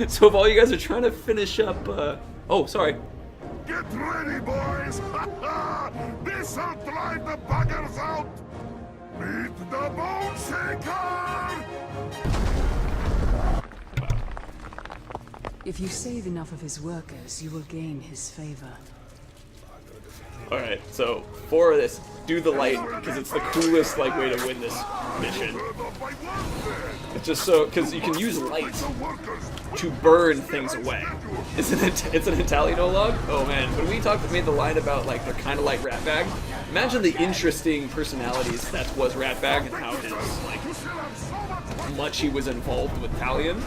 So if all you guys are trying to finish up, oh, sorry. Get ready, boys! This'll drive the buggers out! Meet the Bone Shaker! If you save enough of his workers, you will gain his favor. Alright, so for this, do the light, because it's the coolest like way to win this mission. It's just so, because you can use light to burn things away. It's an Italian log? Oh man, when we made the line about like they're kind of like Ratbag, imagine the interesting personalities that was Ratbag and how his, like, much he was involved with Talion.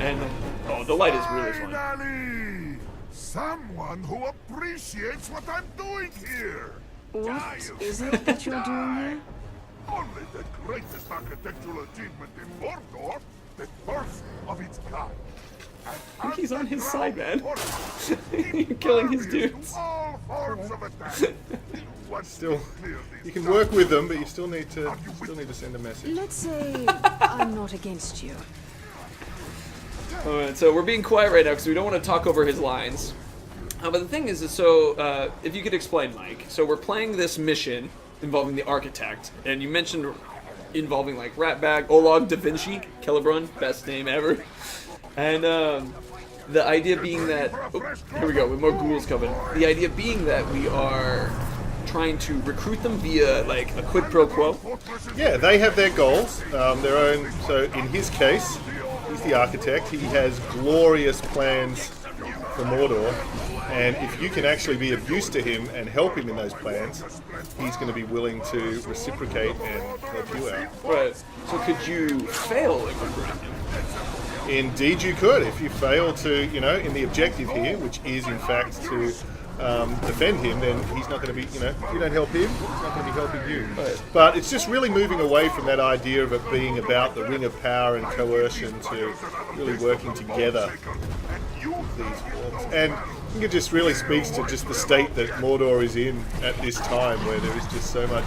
And, oh, the light is really fun. Finally! Someone who appreciates what I'm doing here! What is it that you're doing here? Only the greatest architectural achievement in Mordor, the first of its kind. I think he's on his side, man. You're killing his dudes. All forms of attack. Still, you can work with them, but you still need to send a message. Let's say I'm not against you. Alright, so we're being quiet right now because we don't want to talk over his lines. But the thing is so, if you could explain, Mike. So we're playing this mission involving the Architect, and you mentioned involving like Ratbag, Olog, Da Vinci, Celebrun, best name ever. And the idea being that, oh, here we go, with more ghouls coming. The idea being that we are trying to recruit them via like a quid pro quo. Yeah, they have their goals, their own. So in his case, he's the architect. He has glorious plans for Mordor, and if you can actually be of use to him and help him in those plans, he's going to be willing to reciprocate and help you out. Right. So could you fail in recruiting him? Indeed you could. If you fail to, in the objective here, which is in fact to defend him, then he's not going to be, if you don't help him, he's not going to be helping you. Right. But it's just really moving away from that idea of it being about the ring of power and coercion to really working together with these forms. And I think it just really speaks to just the state that Mordor is in at this time, where there is just so much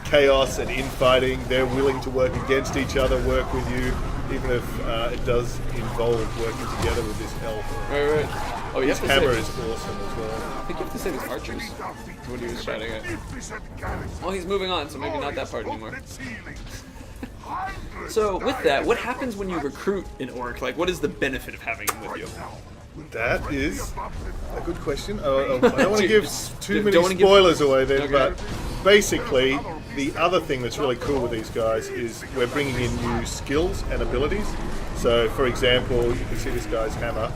chaos and infighting. They're willing to work against each other, work with you, even if it does involve working together with this elf. Right. Oh, his hammer is awesome as well. I think you have to save his archers. That's what he was shouting at. Oh, he's moving on, so maybe not that part anymore. So, with that, what happens when you recruit an orc? Like, what is the benefit of having him with you? That is a good question. I don't want to give too many spoilers away there, okay. But basically, the other thing that's really cool with these guys is we're bringing in new skills and abilities. So, for example, you can see this guy's hammer,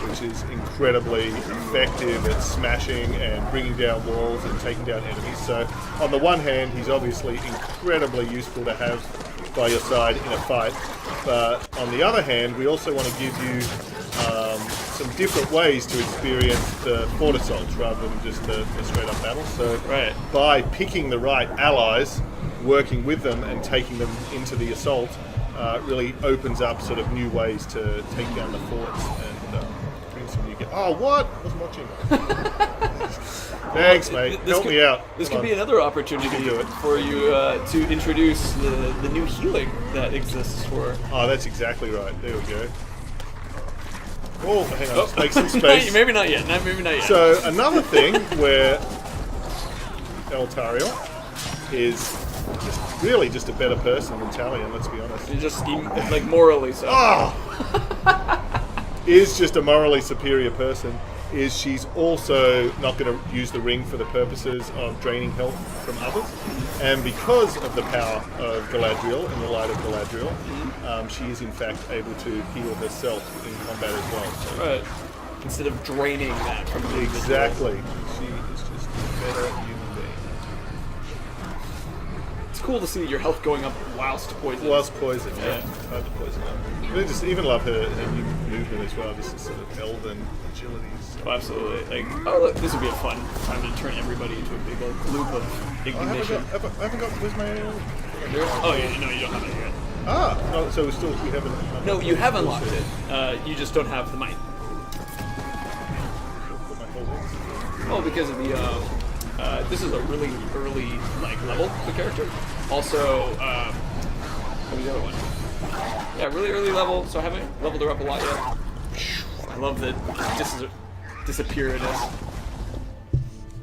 which is incredibly effective at smashing and bringing down walls and taking down enemies. So, on the one hand, he's obviously incredibly useful to have by your side in a fight. But on the other hand, we also want to give you some different ways to experience the fort assaults rather than just the straight-up battle. So, by picking the right allies, working with them and taking them into the assault, really opens up sort of new ways to take down the forts and bring some new... Oh, what? I wasn't watching. Thanks, mate. Help me out. This could be another opportunity for you to introduce the new healing that exists for... Oh, that's exactly right. There we go. Oh, hang on. Let's make some space. Maybe not yet. Maybe not yet. So, another thing where Eltariel is just a better person than Talion, let's be honest. You're just, like, morally so. Oh! Is just a morally superior person. Is she's also not going to use the ring for the purposes of draining health from others. And because of the power of Galadriel and the light of Galadriel, she is in fact able to heal herself in combat as well. So right. Instead of draining that from the Exactly. She is just a better human being. It's cool to see your health going up whilst poisoned. Whilst poisoned, yeah. It's hard to poison her. But I just even love her new movement as well, just sort of elven agility. Oh, absolutely. Like, oh, look, this would be a fun time to turn everybody into a big old loop of ignition. I haven't got, where's my... Oh, yeah, no, you don't have it yet. Ah, no, so we haven't... No, you have unlocked it. You just don't have the might. Oh, because of the, this is a really early, like, level of the character. Also, what was the other one? Yeah, really early level, so I haven't leveled her up a lot yet. I love the disappearedness.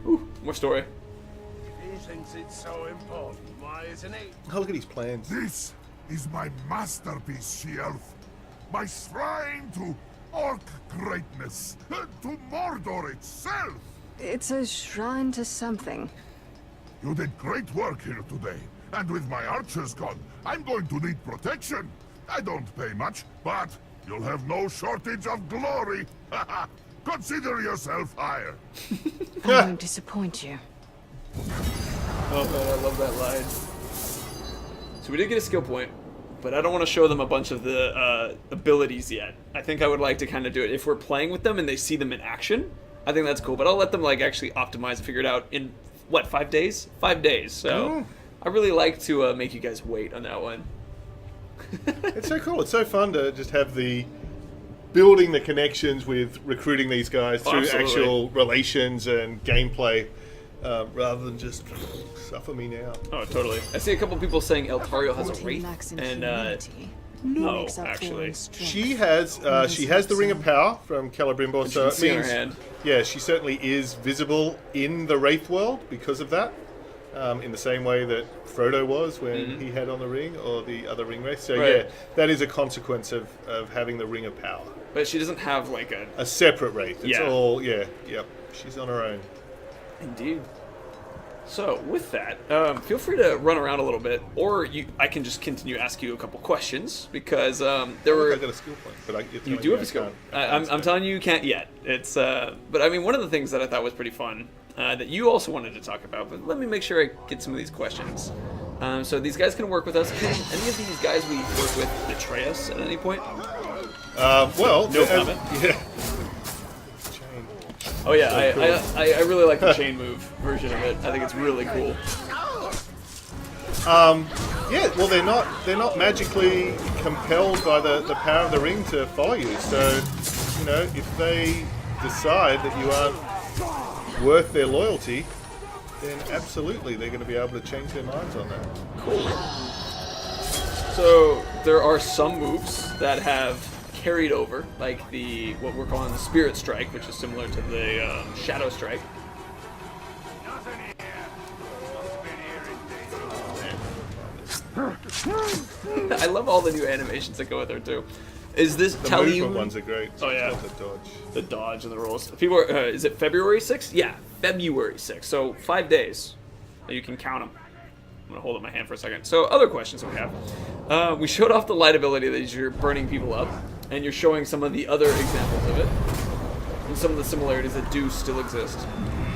Ooh, more story. He thinks it's so important. Why isn't he? Oh, look at his plans. This is my masterpiece, she-elf. My shrine to orc greatness. To Mordor itself. It's a shrine to something. You did great work here today. And with my archers gone, I'm going to need protection. I don't pay much, but you'll have no shortage of glory. Consider yourself hired. I won't disappoint you. Oh man, I love that line. So we did get a skill point, but I don't want to show them a bunch of the abilities yet. I think I would like to kind of do it if we're playing with them and they see them in action. I think that's cool, but I'll let them like actually optimize and figure it out in what, 5 days? 5 days. So I really like to make you guys wait on that one. It's so cool. It's so fun to just have the building the connections with recruiting these guys through Absolutely. actual relations and gameplay, rather than just suffer me now. Oh, totally. I see a couple people saying Eltario has a 14 wraith, lacks in and humanity. no, Makes up for actually. in strength. She has the Ring of Power from Celebrimbor, so you it can see on her means hand. yeah, she certainly is visible in the Wraith world because of that. In the same way that Frodo was when he had on the ring, or the other ring wraith. So Right. yeah, that is a consequence of having the Ring of Power. But she doesn't have like A separate wraith. It's Yeah. all yep. She's on her own. Indeed. So with that, feel free to run around a little bit, or I can just continue to ask you a couple questions because there Look, were. I got a skill point, but you're You telling do me have I a skill. can't- I'm can't telling you, you can't yet. It's but I mean, one of the things that I thought was pretty fun that you also wanted to talk about. But let me make sure I get some of these questions. So these guys can work with us. Can any of these guys we work with betray us at any point? Well, No comment. Yeah. Oh yeah, I really like the chain move version of it. I think it's really cool. Yeah, well, they're not magically compelled by the power of the ring to follow you. So, you know, if they decide that you aren't worth their loyalty, then absolutely they're going to be able to change their minds on that. Cool. So there are some moves that have carried over, like what we're calling the Spirit Strike, which is similar to the Shadow Strike. I love all the new animations that go with her too. Is this The tell movement you ones are great. Oh, yeah. The dodge. the dodge and the rolls? People are, is it February 6th? Yeah, February 6th. So 5 days. You can count them. I'm gonna hold up my hand for a second. So other questions that we have. We showed off the light ability that you're burning people up, and you're showing some of the other examples of it, and some of the similarities that do still exist.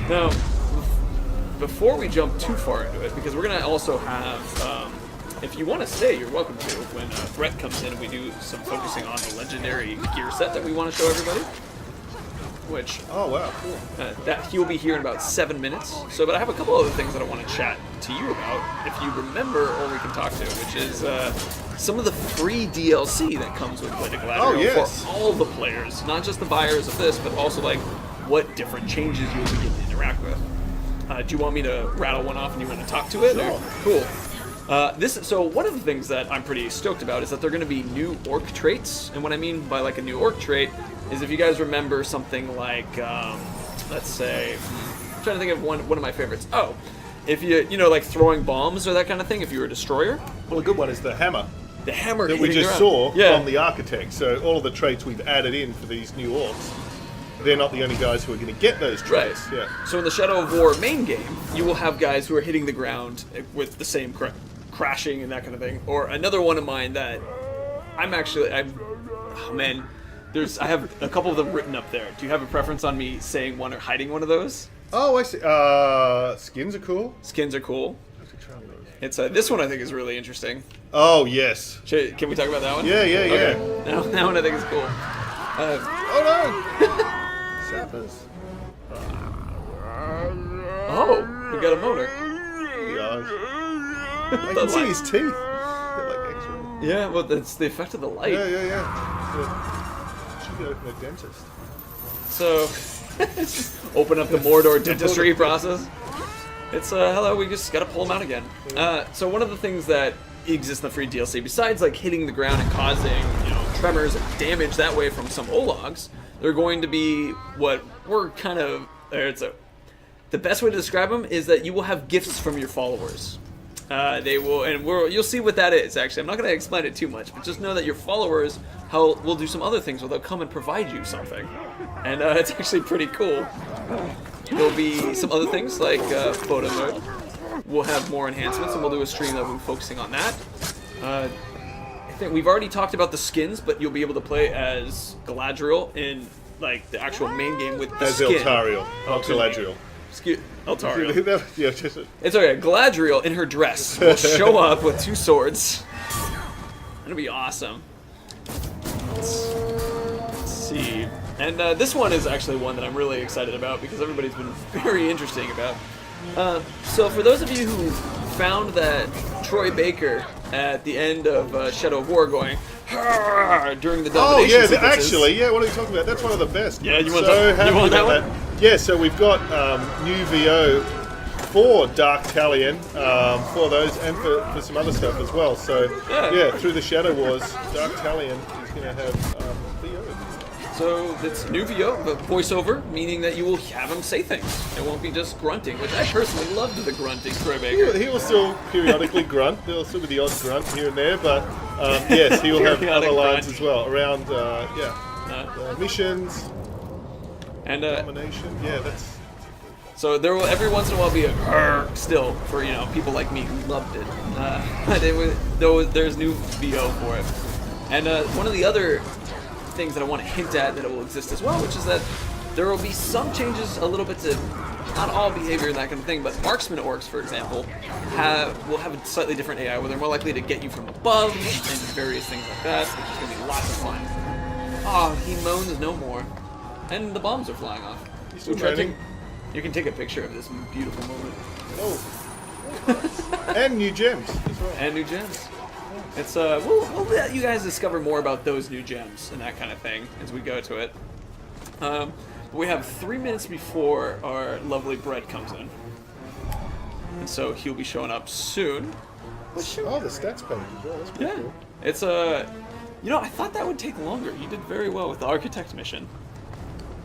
Now, before we jump too far into it, because we're gonna also have, if you want to stay, you're welcome to. When a threat comes in, we do some focusing on the legendary gear set that we want to show everybody. Which Oh wow, cool. that he will be here in about 7 minutes. So, but I have a couple other things that I want to chat to you about, if you remember, or we can talk to, which is some of the free DLC that comes with Blade of Galadriel Oh, yes. for all the players, not just the buyers of this, but also like what different changes you'll be getting to interact with. Do you want me to rattle one off and you want to talk to it? Sure. Cool. So one of the things that I'm pretty stoked about is that they're going to be new orc traits, and what I mean by like a new orc trait is if you guys remember something like, let's say, I'm trying to think of one of my favorites. Oh, if you know, like throwing bombs or that kind of thing, if you were a destroyer. Well, a good one is the hammer The hammer that we hitting just around. saw Yeah. from the architect. So all of the traits we've added in for these new orcs, they're not the only guys who are going to get those Right. traits. Yeah. So in the Shadow of War main game, you will have guys who are hitting the ground with the same crashing and that kind of thing. Or another one of mine that oh man, I have a couple of them written up there. Do you have a preference on me saying one or hiding one of those? Oh, I see. Skins are cool. Skins are cool. It's this one I think is really interesting. Oh yes. Can we talk about that one? Yeah, yeah, yeah. Okay. That one I think is cool. Oh no! Sappers. Oh, we got a motor. The eyes. I The can see light. his teeth. They're like X-ray. Yeah, well, that's the effect of the light. Should be open a dentist. So, open up the Mordor dentistry process. It's hello, we just gotta pull them out again. So one of the things that exist in the free DLC. Besides like hitting the ground and causing, you know, tremors and damage that way from some Ologs, they're going to be what we're kind of. The best way to describe them is that you will have gifts from your followers. They will, and you'll see what that is. Actually, I'm not going to explain it too much, but just know that your followers will do some other things, where they'll come and provide you something, and it's actually pretty cool. There'll be some other things like photo mode. We'll have more enhancements, and we'll do a stream that will be focusing on that. I think we've already talked about the skins, but you'll be able to play as Galadriel in like the actual main game with the skin. As Eltariel, not Galadriel. Eltariel. Yeah, just It's okay. Galadriel in her dress will show up with 2 swords. It'll be awesome. Let's see. And this one is actually one that I'm really excited about because everybody's been very interesting about. So for those of you who found that Troy Baker at the end of Shadow of War going during the domination sequences. Actually, yeah, what are you talking about? That's one of the best. Yeah, you want so that, you want that one? Yeah, so we've got new VO for Dark Talion for those and for some other stuff as well. So yeah, through the Shadow Wars, Dark Talion is going to have VO. So it's new VO, but voiceover, meaning that you will have him say things. It won't be just grunting, which I personally loved the grunting Troy Baker. He will still periodically grunt. There'll still be the odd grunt here and there, but yes, he will have other lines as well around missions and domination. Yeah, that's. So there will every once in a while be a grrr still for people like me who loved it. But there's new VO for it, and one of the other things that I want to hint at that it will exist as well, which is that there will be some changes a little bit to not all behavior and that kind of thing, but marksman orcs, for example, will have a slightly different AI where they're more likely to get you from above and various things like that. So there's going to be lots of fun. Oh, he moans no more. And the bombs are flying off. Still training? You can take a picture of this beautiful moment. Oh. And new gems. That's right. And new gems. It's we'll let you guys discover more about those new gems and that kind of thing as we go to it. We have 3 minutes before our lovely Brett comes in, and so he'll be showing up soon. Oh, the stats page as well. That's pretty cool. It's I thought that would take longer. You did very well with the architect mission.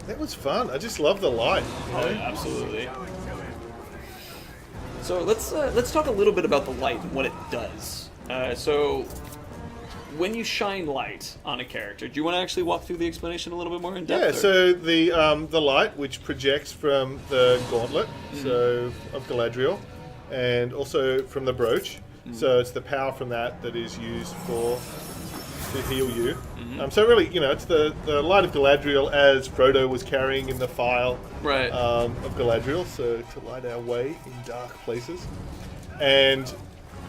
That was fun. I just love the light. Oh yeah, absolutely. So let's talk a little bit about the light and what it does. So when you shine light on a character, do you want to actually walk through the explanation a little bit more in depth? Yeah, so the light which projects from the gauntlet, so of Galadriel, and also from the brooch. So it's the power from that is used to heal you. So really, it's the light of Galadriel as Frodo was carrying in the file of Galadriel, so to light our way in dark places. And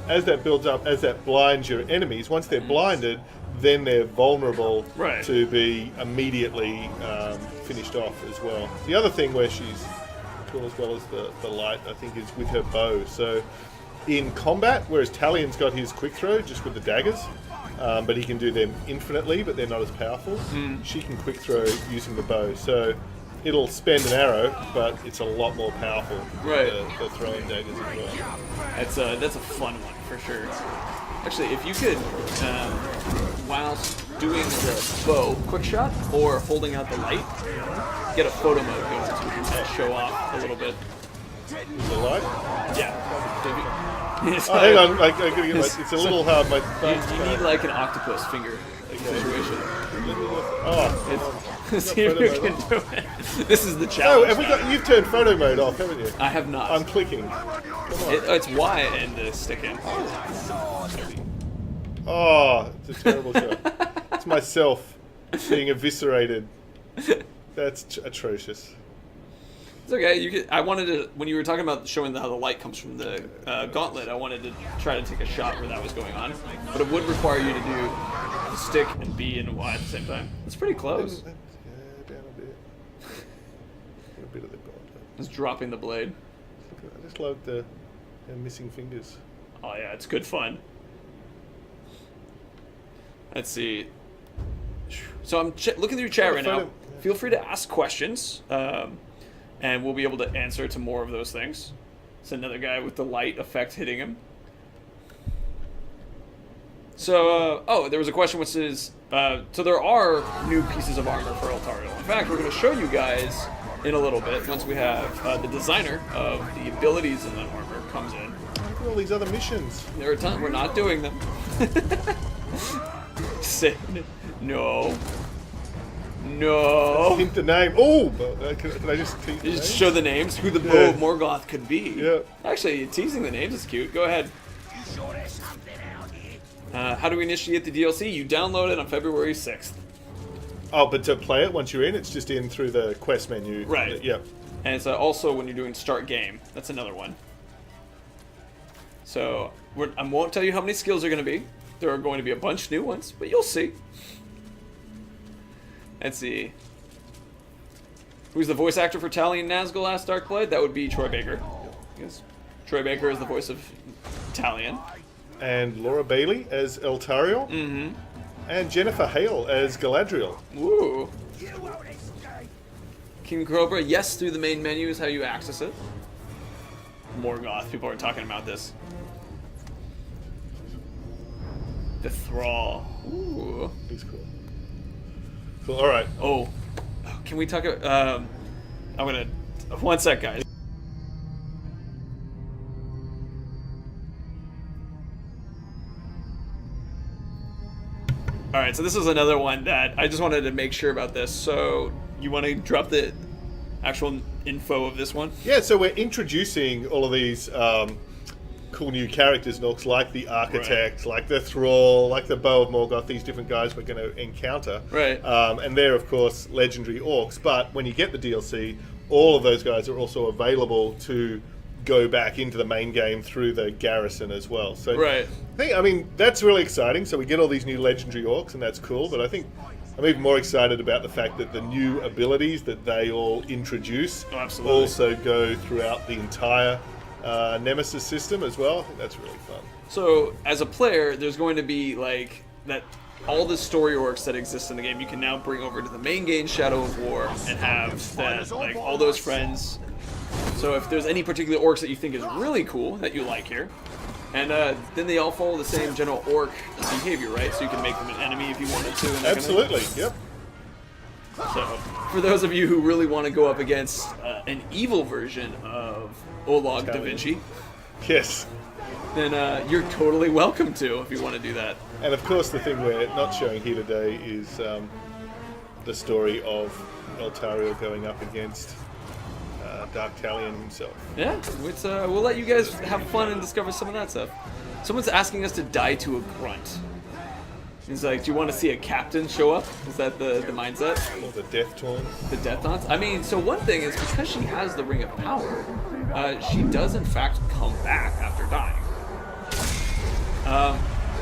as that builds up, as that blinds your enemies, once they're blinded, then they're vulnerable to be immediately finished off as well. The other thing where she's cool as well as the light, I think, is with her bow. So in combat, whereas Talion's got his quick throw just with the daggers, but he can do them infinitely, but they're not as powerful. She can quick throw using the bow. So it'll spend an arrow, but it's a lot more powerful for throwing daggers as well. That's a fun one for sure. Actually, if you could, whilst doing the bow quick shot or holding out the light, get a photo mode going so we can show off a little bit. The light? Yeah. Hang on, I gotta get it's a little hard. You need like an octopus finger situation. See if you can do it. This is the challenge. You've turned photo mode off, haven't you? I have not. I'm clicking. It's Y and the stick in. Oh, it's a terrible shot. It's myself being eviscerated. That's atrocious. It's okay. I wanted to, when you were talking about showing how the light comes from the gauntlet, I wanted to try to take a shot where that was going on, but it would require you to do the stick and B and Y at the same time. It's pretty close. Yeah, down a bit. A bit of the gauntlet. It's dropping the blade. I just love the missing fingers. Oh yeah, it's good fun. Let's see. So I'm looking through chat right now. Feel free to ask questions. And we'll be able to answer to more of those things. It's another guy with the light effect hitting him. So, oh, there was a question which is, so there are new pieces of armor for Eltariel. In fact, we're going to show you guys in a little bit, once we have the designer of the abilities in that armor comes in. Look at all these other missions. There are tons, we're not doing them. Say, no. No. Hint the name. Oh, can I just tease the You just name? show the names, who the Bow Yeah. of Morgoth could be. Yeah. Actually, teasing the names is cute. Go ahead. How do we initiate the DLC? You download it on February 6th. Oh, but to play it once you're in, it's just in through the quest menu. Right. Yep. And it's also when you're doing start game. That's another one. So, I won't tell you how many skills are going to be. There are going to be a bunch new ones, but you'll see. Let's see. Who's the voice actor for Talion Nazgul last Dark played? That would be Troy Baker. Yes. Troy Baker is the voice of Talion. And Laura Bailey as Eltariel. Mm-hmm. And Jennifer Hale as Galadriel. Woo. King Cobra, yes, through the main menu is how you access it. Morgoth, people are talking about this. The Thrall. Ooh. He's cool. Cool. All right. Oh, can we talk about, I'm gonna, one sec, guys. Alright, so this is another one that I just wanted to make sure about this. So, you want to drop the actual info of this one? Yeah. So we're introducing all of these cool new characters, Nooks, like the Architect, like the Thrall, like the Bow of Morgoth. These different guys we're going to encounter. Right. And they're of course legendary orcs. But when you get the DLC, all of those guys are also available to go back into the main game through the garrison as well. So Right. I mean, that's really exciting. So we get all these new legendary orcs, and that's cool. But I think I'm even more excited about the fact that the new abilities that they all introduce Oh, absolutely. also go throughout the entire Nemesis system as well. I think that's really fun. So, as a player, there's going to be, like, that all the story orcs that exist in the game, you can now bring over to the main game, Shadow of War, and have that, like, all those friends. So if there's any particular orcs that you think is really cool that you like here, and then they all follow the same general orc behavior, right? So you can make them an enemy if you wanted to. And that Absolutely, kind yep. of thing. So for those of you who really want to go up against an evil version of Olag Da Vinci, Yes. then you're totally welcome to if you want to do that. And of course, the thing we're not showing here today is the story of Eltariel going up against Dark Talion himself. Yeah, it's, we'll let you guys have fun and discover some of that stuff. Someone's asking us to die to a grunt. He's like, do you want to see a captain show up? Is that the mindset? Or the Death Taunts. The Death Taunts? I mean, so one thing is, because she has the Ring of Power, she does in fact come back after dying.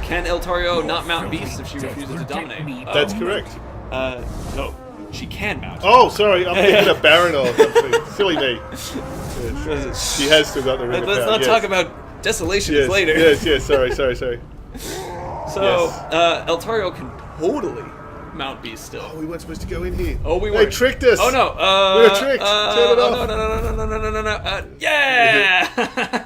Can Eltariel not mount beasts if she refuses to dominate? That's correct. No, she can mount. Oh, sorry, I'm thinking of Baron or something. Silly me. Yes. She has still got the Ring of Let's Power. not Yes. talk about desolations Yes, later. Yes, sorry. So, Yes. Eltariel can totally mount beasts still. Oh, we weren't supposed to go in here. Oh, we They weren't. tricked us. Oh no! We were tricked. Turn it off. No! Yeah!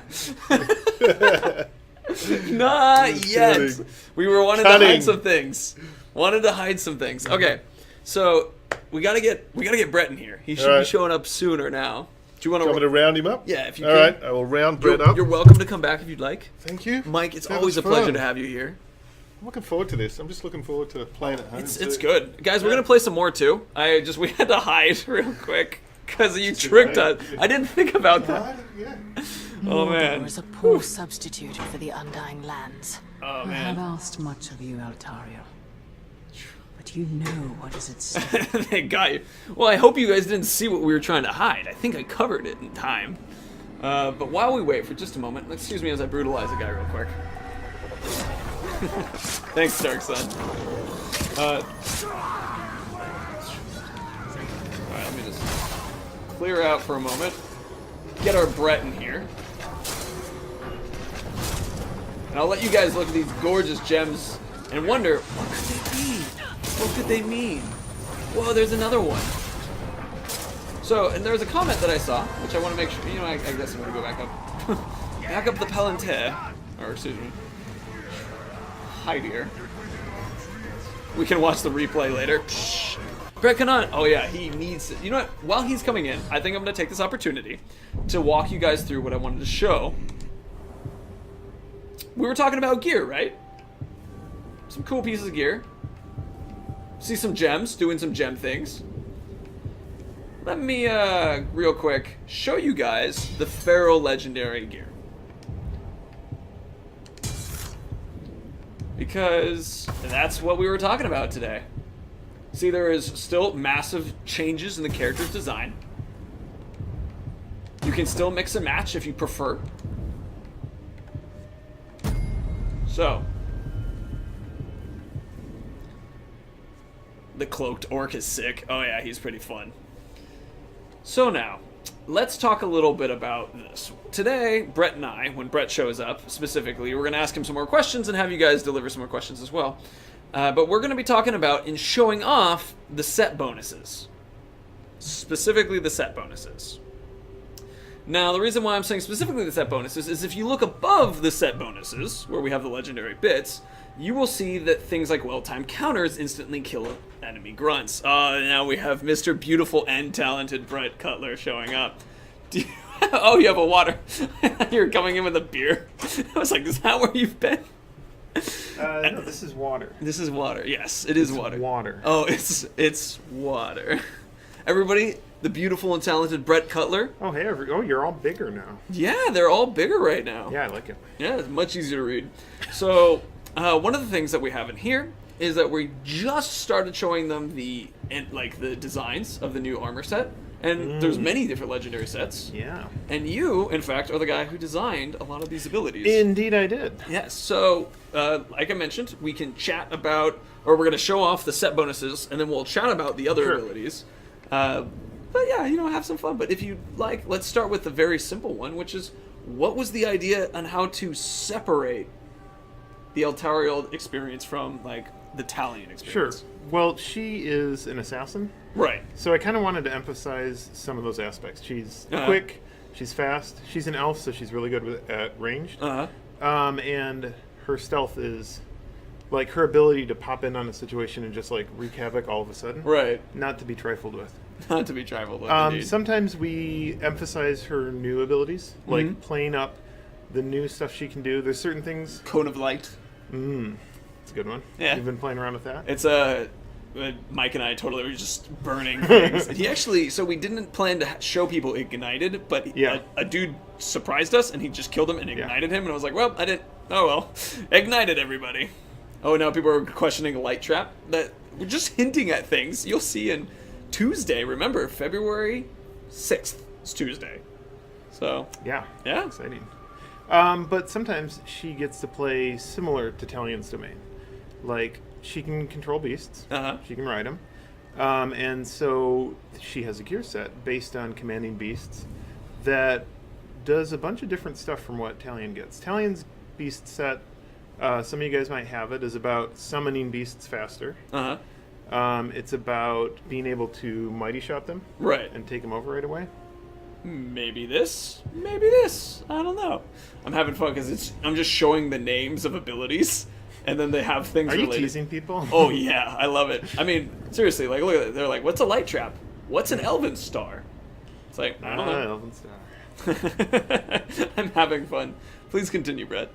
Not yet. kidding. We were wanting to Cunning. hide some things. Wanted to hide some things. Okay, so we gotta get Brett in here. He should be Alright. showing up sooner now. Do you want Do you want me to round him up? Yeah, if you All can. right, I will round Brett up. You're welcome to come back if you'd like. Thank you. Mike, it's That always was a pleasure fun. to have you here. I'm looking forward to this. I'm just looking forward to playing at home. It's good, guys. We're gonna play some more too. We had to hide real quick because you tricked us. I didn't think about that. Yeah. Oh Mordor man. is a poor substitute for the Undying Lands. Oh I have man. asked much of you, Eltariel. But you know what is at stake. They got you. Well, I hope you guys didn't see what we were trying to hide. I think I covered it in time. But while we wait for just a moment, excuse me as I brutalize a guy real quick. Thanks, Dark Sun. Alright, let me just clear out for a moment. Get our Brett in here. And I'll let you guys look at these gorgeous gems and wonder, what could they be? What could they mean? Whoa, there's another one. So, and there's a comment that I saw, which I want to make sure, I guess I'm going to go back up. Back up the Palantir. Or, excuse me. Hi, dear. We can watch the replay later. Brett cannot. Oh yeah, he needs. You know what? While he's coming in, I think I'm going to take this opportunity to walk you guys through what I wanted to show. We were talking about gear, right? Some cool pieces of gear. See some gems, doing some gem things. Let me, real quick, show you guys the Pharaoh Legendary gear. Because that's what we were talking about today. See, there is still massive changes in the character's design. You can still mix and match if you prefer. So, the cloaked orc is sick. Oh yeah, he's pretty fun. So now, let's talk a little bit about this. Today, Brett and I, when Brett shows up, specifically, we're going to ask him some more questions and have you guys deliver some more questions as well. But we're going to be talking about and showing off the set bonuses. Specifically the set bonuses. Now, the reason why I'm saying specifically the set bonuses is if you look above the set bonuses, where we have the legendary bits, you will see that things like well-timed counters instantly kill enemy grunts. Now we have Mr. Beautiful and Talented Brett Cutler showing up. Oh, you have a water. You're coming in with a beer. I was like, is that where you've been? No, this is water. This is water. Yes, it is water. Water. Oh, it's water. Everybody, the beautiful and talented Brett Cutler. Oh, hey, you're all bigger now. Yeah, they're all bigger right now. Yeah, I like it. Yeah, it's much easier to read. So, one of the things that we have in here is that we just started showing them the designs of the new armor set. And there's many different legendary sets. Yeah. And you, in fact, are the guy who designed a lot of these abilities. Indeed I did. Yes, so, like I mentioned, we can chat about, or we're going to show off the set bonuses, and then we'll chat about the other abilities. But yeah, have some fun. But if you like, let's start with the very simple one, which is, what was the idea on how to separate the Eltariel experience from, the Talion experience? Sure. Well, she is an assassin. Right. So I kind of wanted to emphasize some of those aspects. She's quick, she's fast, she's an elf, so she's really good at ranged. And her stealth is, her ability to pop in on a situation and just, wreak havoc all of a sudden. Right. Not to be trifled with. Not to be trifled with, indeed. Sometimes we emphasize her new abilities, playing up the new stuff she can do. There's certain things... Cone of Light. It's a good one. Yeah. You've been playing around with that? It's Mike and I totally were just burning things. He actually, so we didn't plan to show people Ignited, but a dude surprised us and he just killed him and ignited him, and I was like, well, I didn't, oh well. Ignited everybody. Oh, now people are questioning Light Trap. That we're just hinting at things. You'll see in Tuesday, remember, February 6th is Tuesday. So, yeah. Exciting. But sometimes she gets to play similar to Talion's domain. She can control beasts. She can ride them. And so she has a gear set based on commanding beasts that does a bunch of different stuff from what Talion gets. Talion's beast set, some of you guys might have it, is about summoning beasts faster. It's about being able to mighty shot them. Right. And take them over right away. Maybe this. Maybe this. I don't know. I'm having fun because I'm just showing the names of abilities. And then they have things related. Are you teasing people? Oh, yeah. I love it. I mean, seriously, look at it. They're like, what's a light trap? What's an elven star? It's like, I don't know. Elven star. I'm having fun. Please continue, Brett.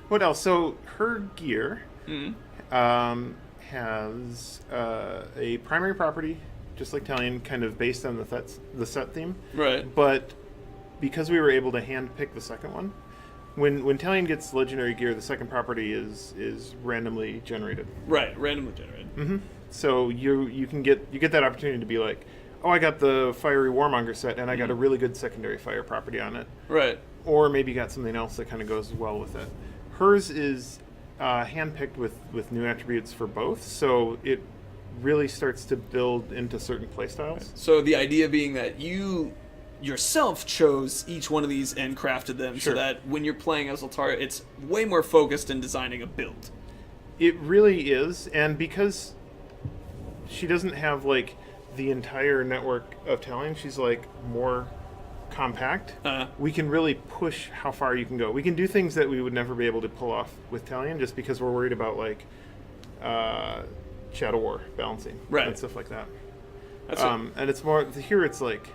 What else? So, her gear has a primary property, just like Talion, kind of based on the set theme. Right. But because we were able to hand-pick the second one, When Talion gets legendary gear, the second property is randomly generated. Right, randomly generated. So you get that opportunity to be like, oh, I got the fiery warmonger set, and I got a really good secondary fire property on it. Right. Or maybe got something else that kind of goes well with it. Hers is handpicked with new attributes for both, so it really starts to build into certain playstyles. Right. So the idea being that you yourself chose each one of these and crafted them so that when you're playing as Eltariel, it's way more focused in designing a build. It really is, and because she doesn't have the entire network of Talion, she's more compact, we can really push how far you can go. We can do things that we would never be able to pull off with Talion just because we're worried about like Shadow War balancing and stuff like that. And it's more here. It's like,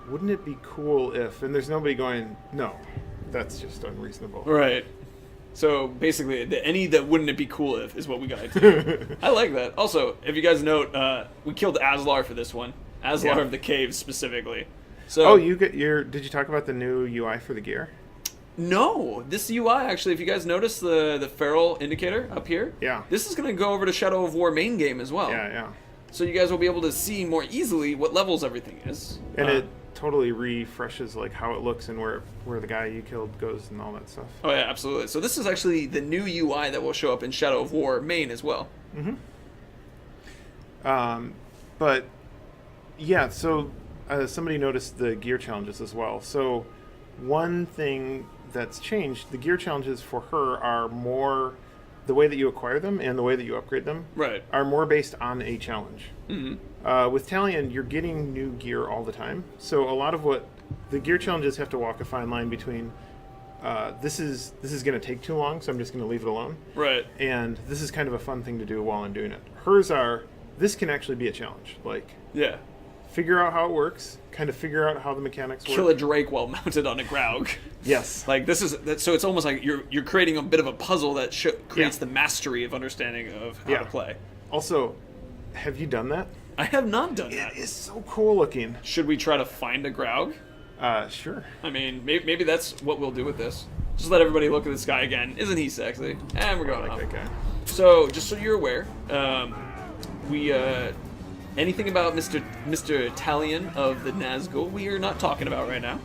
wouldn't it be cool if? And there's nobody going, no, that's just unreasonable. Right. So basically, any that wouldn't it be cool if is what we got to. I like that. Also, if you guys note, we killed Aslar for this one. Aslar of the Caves specifically. So you get your. Did you talk about the new UI for the gear? No, this UI actually. If you guys notice the feral indicator up here, this is going to go over to Shadow of War main game as well. Yeah. So you guys will be able to see more easily what levels everything is. And it totally refreshes like how it looks and where the guy you killed goes and all that stuff. Oh yeah, absolutely. So this is actually the new UI that will show up in Shadow of War main as well. But yeah, so somebody noticed the gear challenges as well. So one thing that's changed, the gear challenges for her are more the way that you acquire them and the way that you upgrade them are more based on a challenge. With Talion, you're getting new gear all the time. So a lot of what the gear challenges have to walk a fine line between this is going to take too long, so I'm just going to leave it alone. Right. And this is kind of a fun thing to do while I'm doing it. Hers are, this can actually be a challenge. Like, figure out how it works, kind of figure out how the mechanics work. Kill a Drake while mounted on a Graug. Yes. Like this is so it's almost like you're creating a bit of a puzzle that creates the mastery of understanding of how to play. Also, have you done that? I have not done that. It is so cool looking. Should we try to find a Graug? Sure. I mean, maybe that's what we'll do with this. Just let everybody look at this guy again. Isn't he sexy? And we're going I like that guy. So, just so you're aware, anything about Mr. Talion of the Nazgul, we are not talking about right now.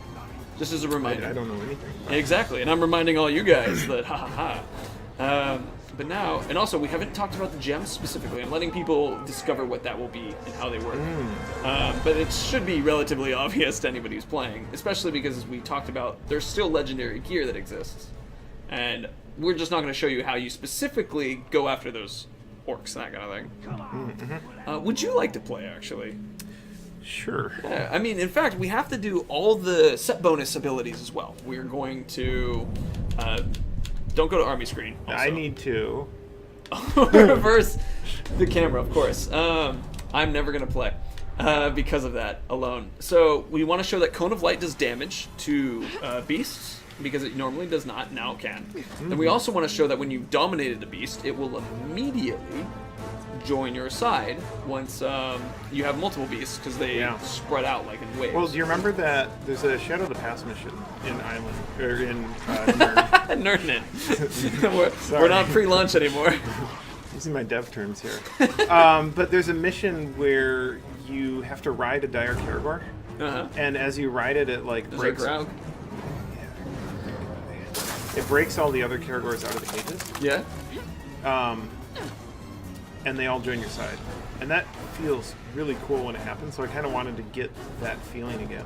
Just as a reminder. I don't know anything. Exactly, and I'm reminding all you guys that but now, and also we haven't talked about the gems specifically. I'm letting people discover what that will be and how they work. But it should be relatively obvious to anybody who's playing, especially because as we talked about, there's still legendary gear that exists. And we're just not going to show you how you specifically go after those orcs and that kind of thing. Would you like to play, actually? Sure. Yeah, I mean, in fact, we have to do all the set bonus abilities as well. We're going to... don't go to army screen. Also. I need to... reverse the camera, of course. I'm never going to play because of that alone. So we want to show that Cone of Light does damage to beasts, because it normally does not, now it can. And we also want to show that when you've dominated a beast, it will immediately join your side once you have multiple beasts, because they spread out like in waves. Well, do you remember that there's a Shadow of the Past mission in Island, or in Nerd? Nerdnet. We're not pre-launch anymore. Using my dev terms here. But there's a mission where you have to ride a dire Caragor, and as you ride it, it like breaks. It breaks all the other Caragors out of the cages. Yeah. And they all join your side. And that feels really cool when it happens, so I kind of wanted to get that feeling again.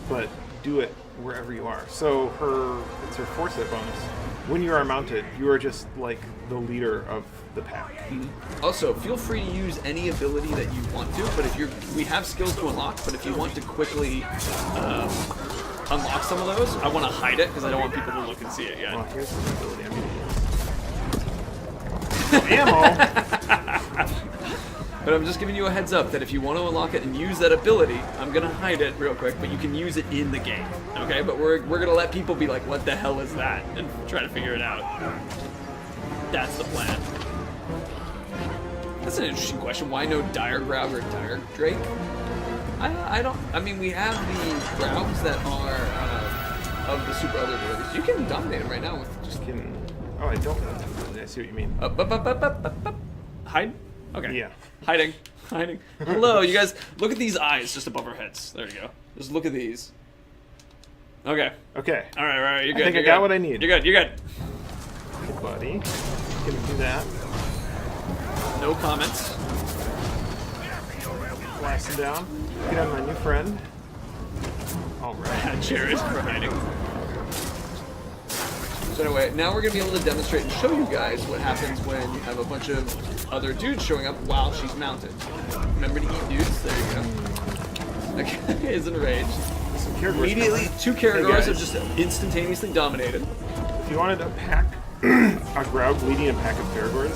But do it wherever you are. So it's her 4-set bonus. When you are mounted, you are just like the leader of the pack. Also, feel free to use any ability that you want to, but we have skills to unlock, but if you want to quickly unlock some of those, I want to hide it because I don't want people to look and see it yet. Well, here's the ability I'm going to use. Ammo! But I'm just giving you a heads up that if you want to unlock it and use that ability, I'm going to hide it real quick, but you can use it in the game, okay? But we're going to let people be like, what the hell is that? And try to figure it out. That's the plan. That's an interesting question. Why no dire Graug or dire Drake? I mean, we have the Graugs that are of the super other abilities. You can dominate them right now with just... Oh, I don't know. I see what you mean. Hide? Okay. Yeah. Hiding. Hello, you guys. Look at these eyes just above our heads. There you go. Just look at these. Okay. Okay. All right. You're good. I think I got what I need. You're good. Good buddy. Gonna do that. No comments. Blast him down. Get on my new friend. All right. Cheers for hiding. So anyway, now we're going to be able to demonstrate and show you guys what happens when you have a bunch of other dudes showing up while she's mounted. Remember to eat dudes? There you go. Okay, is enraged. some Caragors. Immediately, 2 Caragors guys. are just instantaneously dominated. If you wanted to pack a Grout leading a pack of Caragors,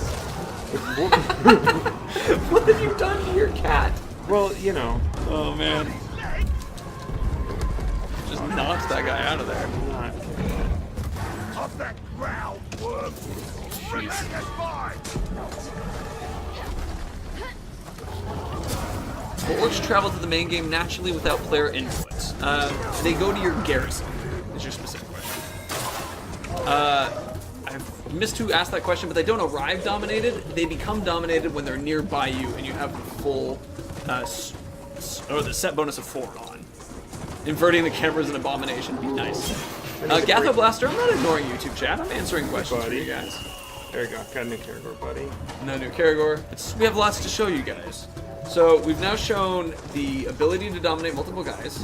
What have you done to your cat? well, you know, Oh man. Just knocks that guy out of there. not. Of that ground, worm! Protect us mine! The orcs travel to the main game naturally without player input. They go to your garrison, is your specific question. I missed who asked that question, but they don't arrive dominated. They become dominated when they're nearby you and you have the full, or the set bonus of 4 on. Inverting the camera is an abomination. Be nice. Gatho Blaster, I'm not ignoring YouTube chat. I'm answering questions for you guys. There you go. Got a new Caragor, buddy. No new Caragor. We have lots to show you guys. So we've now shown the ability to dominate multiple guys.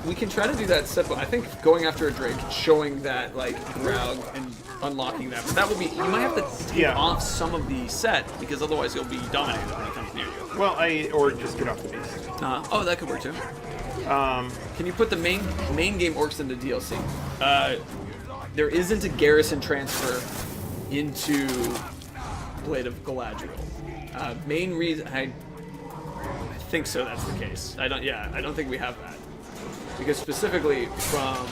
We can try to do that set. I think going after a Drake, showing that like Graug and unlocking that. But that will be. You might have to take off some of the set because otherwise you'll be dominated when it comes near you. Well, or just get off the beast. Oh, that could work too. Can you put the main game orcs into DLC? There isn't a garrison transfer into Blade of Galadriel. Main reason I think so. That's the case. I don't think we have that because specifically from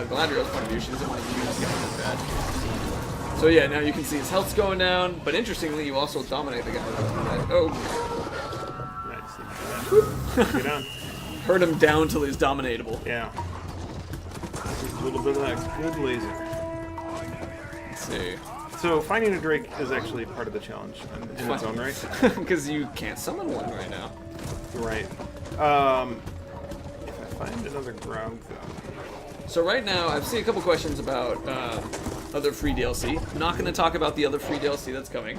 Galadriel's point of view, she doesn't want to use guys like that. So yeah, now you can see his health's going down. But interestingly, you also dominate the guy. Oh, Nice. Get on. hurt him down till he's dominatable. Yeah. Just a little bit of that good laser. Let's see. So finding a Drake is actually part of the challenge in its own right. Because you can't summon one right now. Right. If I find another Graug though. So right now, I've seen a couple questions about other free DLC. I'm not going to talk about the other free DLC that's coming.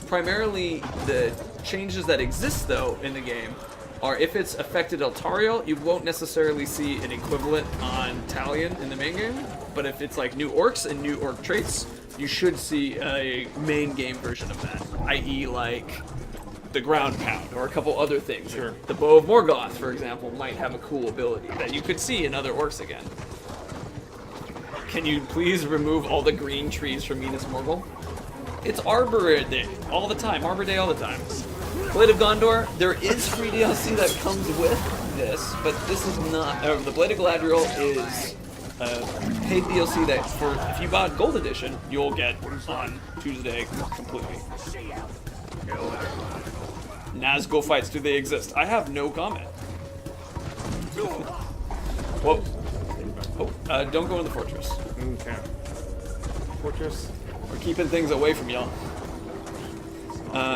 Primarily, the changes that exist though in the game are if it's affected Eltariel, you won't necessarily see an equivalent on Talion in the main game. But if it's like new orcs and new orc traits, you should see a main game version of that, i.e. like the ground pound or a couple other things. Sure. The Bow of Morgoth, for example, might have a cool ability that you could see in other orcs again. Can you please remove all the green trees from Minas Morgul? It's Arbor Day all the time, Arbor Day all the time. Blade of Gondor, there is free DLC that comes with this, but this is not, the Blade of Galadriel is paid DLC that for if you bought Gold Edition, you'll get on Tuesday completely. Nazgul fights, do they exist? I have no comment. Whoa. Oh, don't go in the fortress. Okay. Fortress. We're keeping things away from y'all.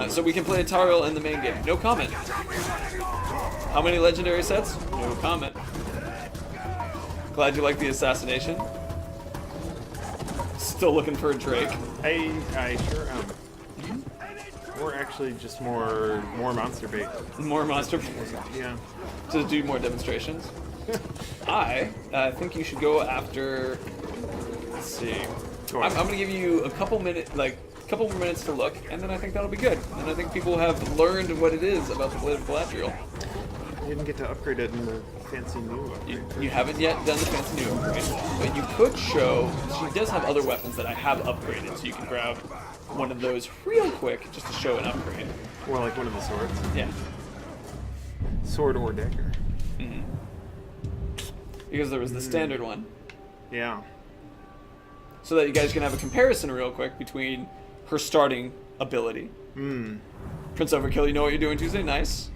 So we can play Tariel in the main game. No comment. How many legendary sets? No comment. Glad you like the assassination. Still looking for a Drake. I sure am. Or actually just more monster bait. More monster. Yeah. To do more demonstrations. I think you should go after. Let's see. I'm gonna give you a couple minutes, couple more minutes to look, and then I think that'll be good. And I think people have learned what it is about the Blade of Galadriel. I didn't get to upgrade it in the fancy new upgrade. You haven't yet done the fancy new upgrade, but you could show. She does have other weapons that I have upgraded, so you can grab one of those real quick just to show an upgrade. Or like one of the swords. Yeah. Sword or dagger. Because there was the standard one. Yeah. So that you guys can have a comparison real quick between her starting ability. Prince Overkill, you know what you're doing Tuesday? Nice.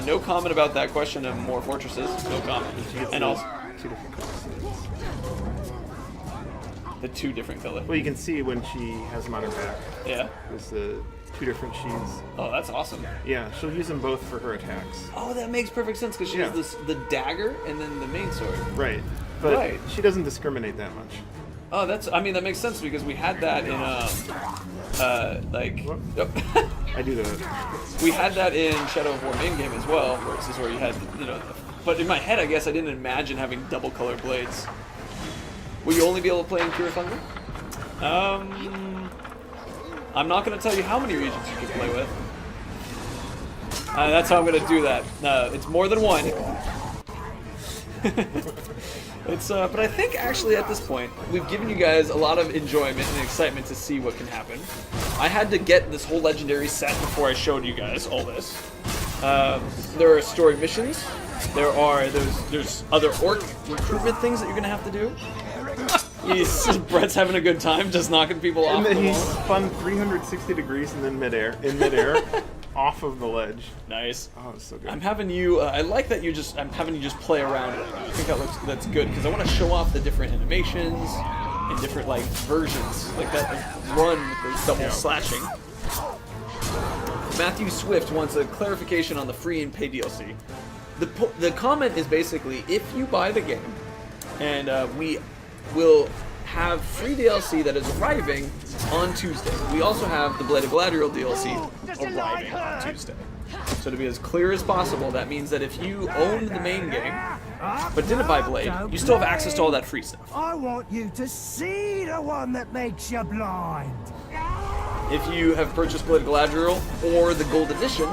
No comment about that question of more fortresses. No comment. And also Two different colors. the 2 different colors. Well, you can see when she has them on her back. Yeah. There's the 2 different sheets. Oh, that's awesome. Yeah, she'll use them both for her attacks. Oh, that makes perfect sense because she has the dagger and then the main sword. Right. But Right. she doesn't discriminate that much. Oh, that makes sense because we had that in I do that. we had that in Shadow of War main game as well, where this is where you had but in my head I guess I didn't imagine having double color blades. Will you only be able to play in Pure Thunder? I'm not going to tell you how many regions you can play with. That's how I'm going to do that. It's more than one. It's but I think actually at this point we've given you guys a lot of enjoyment and excitement to see what can happen. I had to get this whole legendary set before I showed you guys all this. There are story missions. There's other orc recruitment things that you're gonna have to do. Brett's having a good time just knocking people off. And then the he's wall. spun 360 degrees and then in midair, off of the ledge. Nice. Oh, it's so good. I'm having you. I like that I'm having you just play around right now. I think that's good because I want to show off the different animations and different like versions, like that run with the double slashing. Matthew Swift wants a clarification on the free and pay DLC. The comment is basically if you buy the game, and we will have free DLC that is arriving on Tuesday. We also have the Blade of Galadriel DLC arriving on Tuesday. So to be as clear as possible, that means that if you own the main game, but didn't buy Blade, you still have access to all that free stuff. I want you to see the one that makes you blind. If you have purchased Blade of Galadriel or the Gold Edition,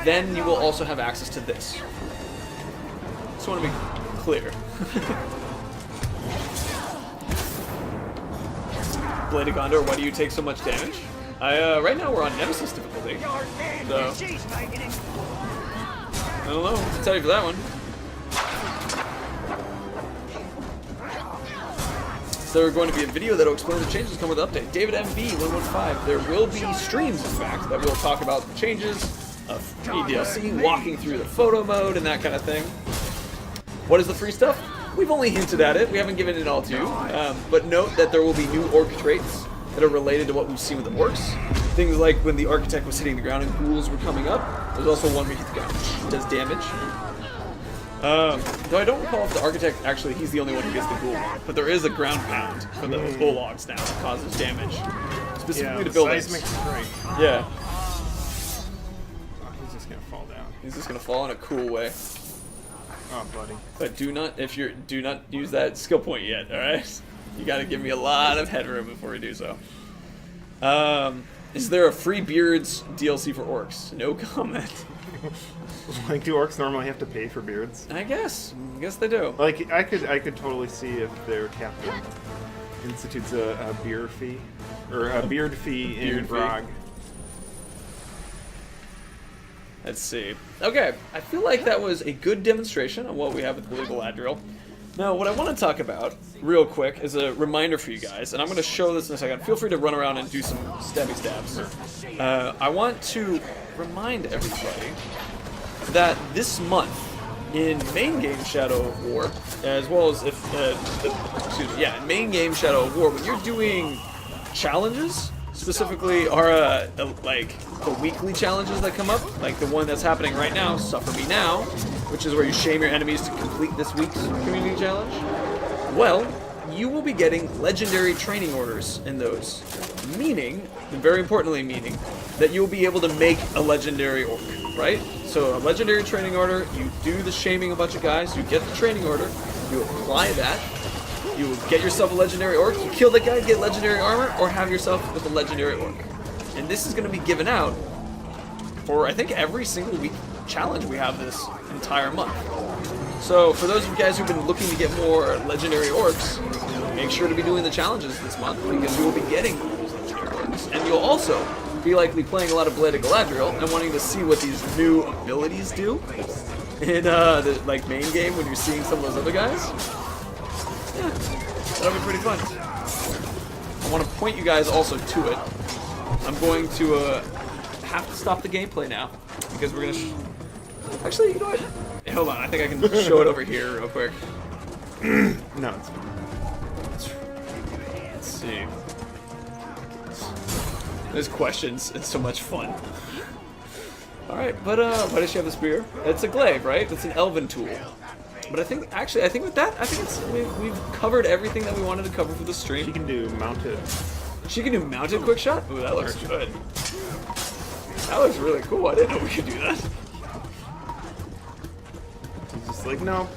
then you will also have access to this. Just want to be clear. Blade of Gondor, why do you take so much damage? Right now we're on Nemesis difficulty. So, I don't know what to tell you for that one. So there's going to be a video that will explain the changes come with the update. David MB115, there will be streams, in fact, that will talk about the changes of free DLC, walking through the photo mode and that kind of thing. What is the free stuff? We've only hinted at it. We haven't given it all to you. But note that there will be new orc traits that are related to what we've seen with the orcs. Things like when the architect was hitting the ground and ghouls were coming up. There's also one where he hit the ground, which does damage. Though I don't recall if the architect actually, he's the only one who gets the ghoul one. But there is a ground pound for the bulldogs now that causes damage. Specifically to buildings. Seismic strike. Yeah. Oh, he's just gonna fall down. He's just gonna fall in a cool way. Oh, buddy. But do not use that skill point yet, alright? You gotta give me a lot of headroom before we do so. Is there a free beards DLC for orcs? No comment. Like, do orcs normally have to pay for beards? I guess they do. Like, I could totally see if their captain institutes a beer fee, or a beard fee in Beard fee. Brog. Let's see. Okay, I feel like that was a good demonstration of what we have with Blade of Galadriel. Now, what I want to talk about, real quick, is a reminder for you guys, and I'm going to show this in a second. Feel free to run around and do some stabby stabs. I want to remind everybody that this month, in main game Shadow of War, as well as in main game Shadow of War, when you're doing challenges, specifically are like the weekly challenges that come up, like the one that's happening right now, Suffer Me Now, which is where you shame your enemies to complete this week's community challenge. Well, you will be getting legendary training orders in those, meaning, and very importantly meaning, that you'll be able to make a legendary orc, right? So a legendary training order, you do the shaming a bunch of guys, you get the training order, you apply that, you get yourself a legendary orc, you kill that guy, get legendary armor, or have yourself with a legendary orc. And this is going to be given out for, I think, every single week challenge we have this entire month. So for those of you guys who've been looking to get more legendary orcs, make sure to be doing the challenges this month because you will be getting those legendary orcs. And you'll also be likely playing a lot of Blade of Galadriel and wanting to see what these new abilities do in the main game when you're seeing some of those other guys. Yeah, that'll be pretty fun. I want to point you guys also to it. I'm going to have to stop the gameplay now because we're gonna. Actually, you know what? Hey, hold on, I think I can show it over here real quick. No, it's Let's see. There's questions. It's so much fun. All right, but why does she have a spear? It's a glaive, right? It's an elven tool. But I think with that, we've covered everything that we wanted to cover for the stream. She can do mounted. She can do mounted quick shot? Ooh, that looks good. That looks really cool. I didn't know we could do that. She's just like, no.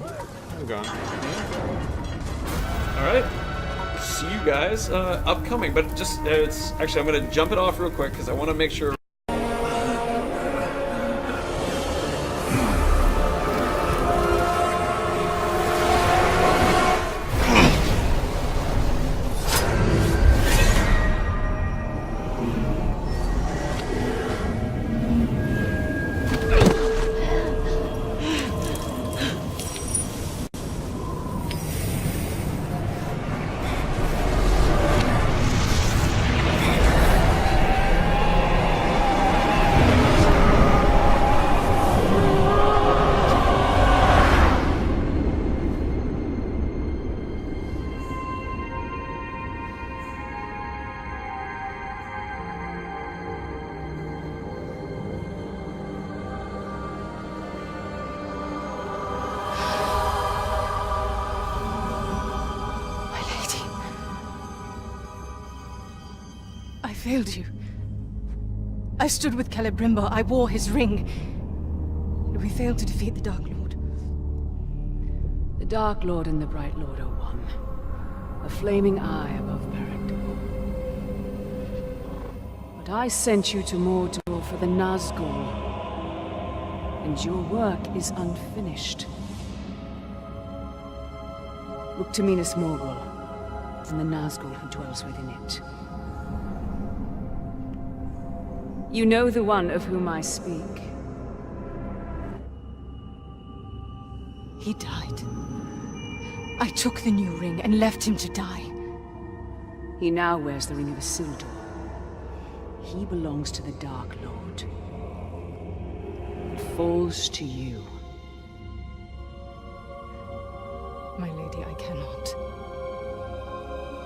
I'm gone. Alright. See you guys upcoming. But just, it's actually, I'm going to jump it off real quick because I want to make sure. failed you. I stood with Celebrimbor. I wore his ring. And we failed to defeat the Dark Lord. The Dark Lord and the Bright Lord are one. A flaming eye above Parakdor. But I sent you to Mordor for the Nazgul. And your work is unfinished. Look to Minas Morgul and the Nazgul who dwells within it. You know the one of whom I speak. He died. I took the new ring and left him to die. He now wears the Ring of Isildur. He belongs to the Dark Lord. It falls to you. My lady, I cannot.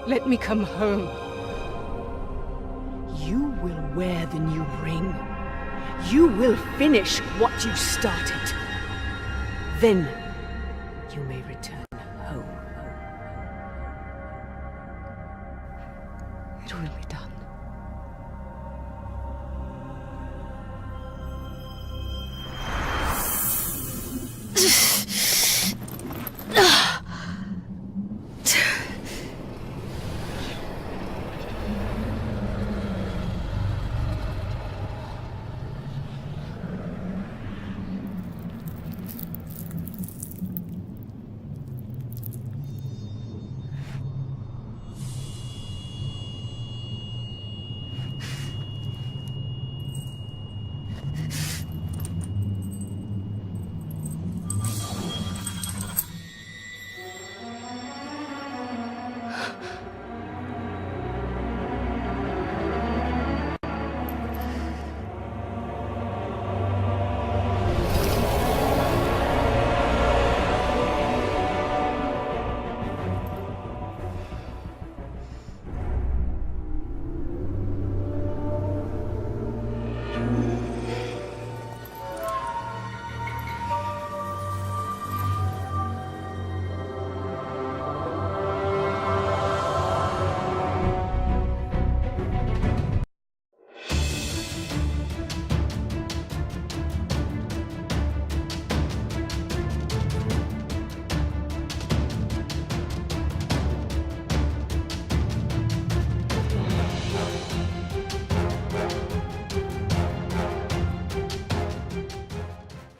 Let me come home. You will wear the new ring. You will finish what you started. Then you may return.